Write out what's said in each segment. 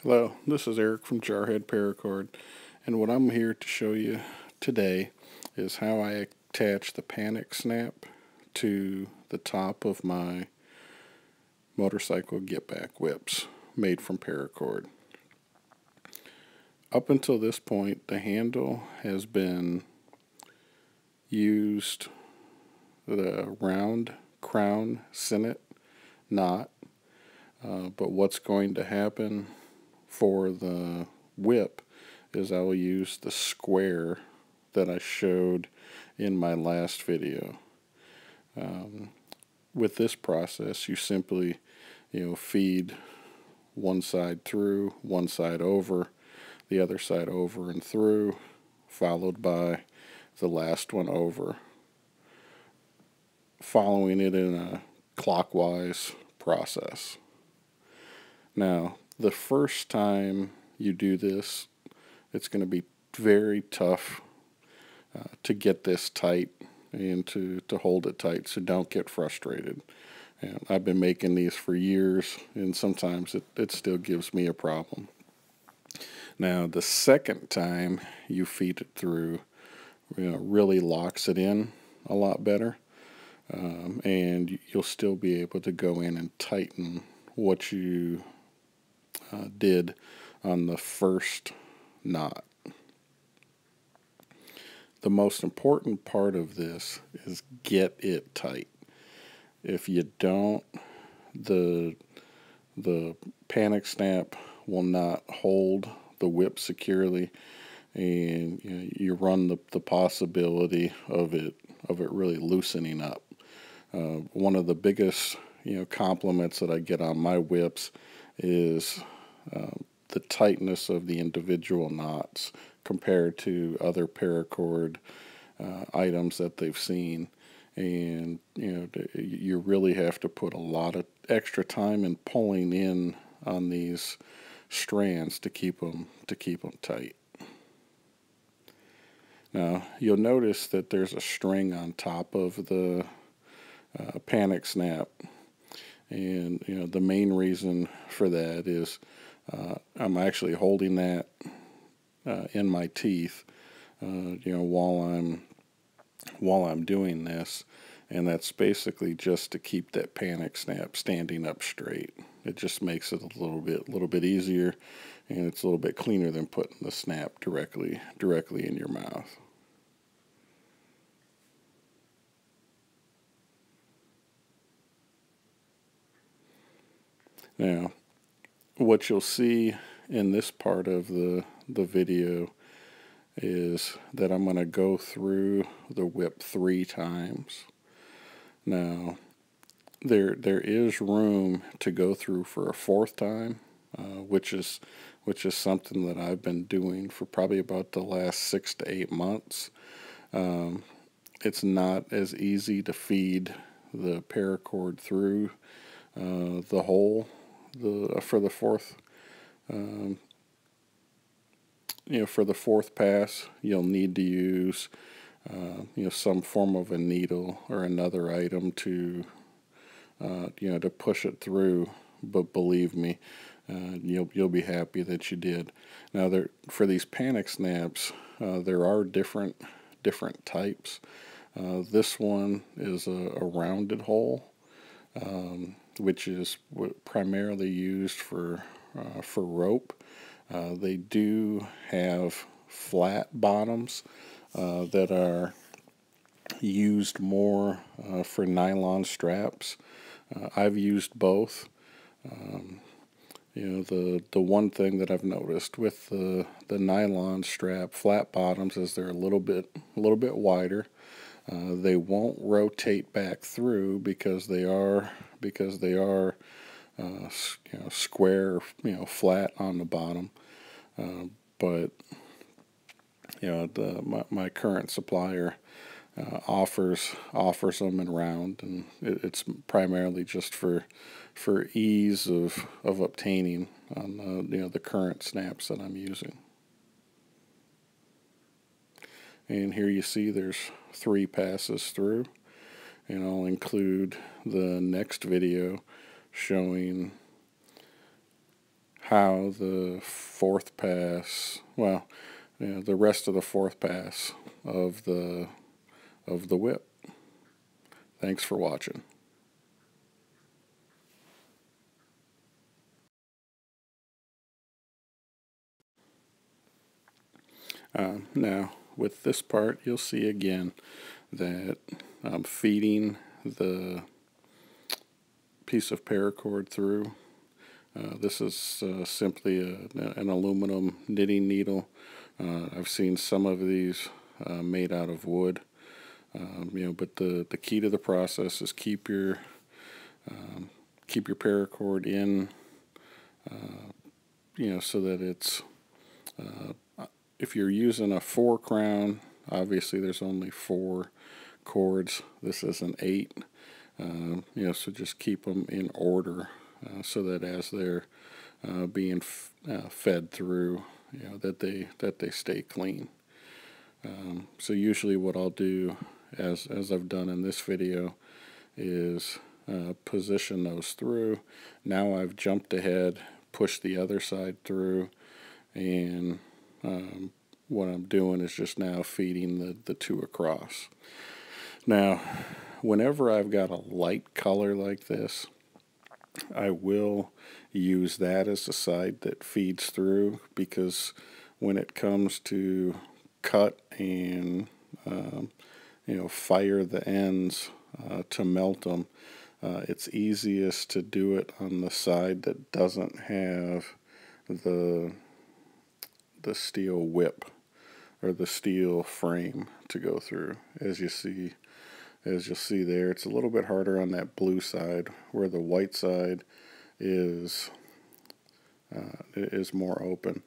Hello, this is Eric from Jarhead Paracord, and what I'm here to show you today is how I attach the panic snap to the top of my motorcycle get back whips made from paracord. Up until this point, the handle has been used the round crown sinnet knot, but what's going to happen for the whip is I will use the square that I showed in my last video. With this process, you simply feed one side through, one side over, the other side over and through, followed by the last one over, following it in a clockwise process. Now, the first time you do this, it's going to be very tough to get this tight and to hold it tight, so don't get frustrated. And I've been making these for years, and sometimes it still gives me a problem. Now, the second time you feed it through, really locks it in a lot better, and you'll still be able to go in and tighten what you did on the first knot. The most important part of this is get it tight. If you don't, the panic snap will not hold the whip securely, and you run the possibility of it really loosening up. One of the biggest compliments that I get on my whips is the tightness of the individual knots compared to other paracord items that they've seen. And you really have to put a lot of extra time in pulling in on these strands to keep them tight. Now, you'll notice that there's a string on top of the panic snap, and the main reason for that is I'm actually holding that in my teeth while I'm doing this, and that's basically just to keep that panic snap standing up straight. It just makes it a little bit easier, and it's a little bit cleaner than putting the snap directly in your mouth. Now, what you'll see in this part of the video is that I'm going to go through the whip 3 times. Now, there is room to go through for a 4th time, which is something that I've been doing for probably about the last 6 to 8 months. It's not as easy to feed the paracord through the hole for the 4th. For the 4th pass, you'll need to use some form of a needle or another item to to push it through. But believe me, you'll be happy that you did. Now, for these panic snaps, there are different types. This one is a rounded hole, which is primarily used for rope. They do have flat bottoms that are used more for nylon straps. I've used both. The one thing that I've noticed with the nylon strap flat bottoms is they're a little bit wider. They won't rotate back through because they are square, flat on the bottom. But my current supplier offers them in round, and it's primarily just for ease of obtaining on the current snaps that I'm using. And here you see there's 3 passes through, and I'll include the next video showing how the fourth pass, well, the rest of the fourth pass of the whip. Thanks for watching. Now, with this part, you'll see again that I'm feeding the piece of paracord through. This is simply an aluminum knitting needle. I've seen some of these made out of wood, but the key to the process is keep your paracord in, so that it's, if you're using a 4 crown, obviously there's only 4 cords. This is an 8, so just keep them in order, so that as they're being fed through, that they stay clean. So usually what I'll do, as I've done in this video, is position those through. Now I've jumped ahead, pushed the other side through, and what I'm doing is just now feeding the 2 across. Now, whenever I've got a light color like this, I will use that as the side that feeds through, because when it comes to cut and fire the ends to melt them, it's easiest to do it on the side that doesn't have the steel whip or the steel frame to go through. As you'll see there, it's a little bit harder on that blue side, where the white side is more open.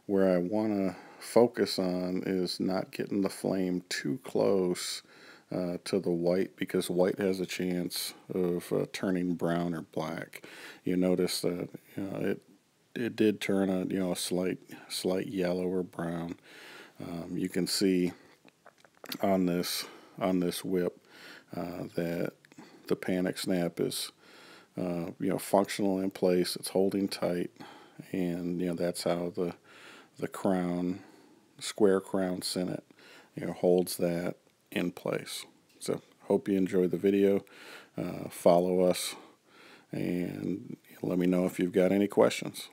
Where I want to focus on is not getting the flame too close to the white, because white has a chance of turning brown or black. You notice that it did turn a slight yellow or brown. You can see on this whip that the panic snap is functional in place. It's holding tight, and that's how the crown, square crown Senate, holds that in place. So hope you enjoyed the video. Follow us, and let me know if you've got any questions.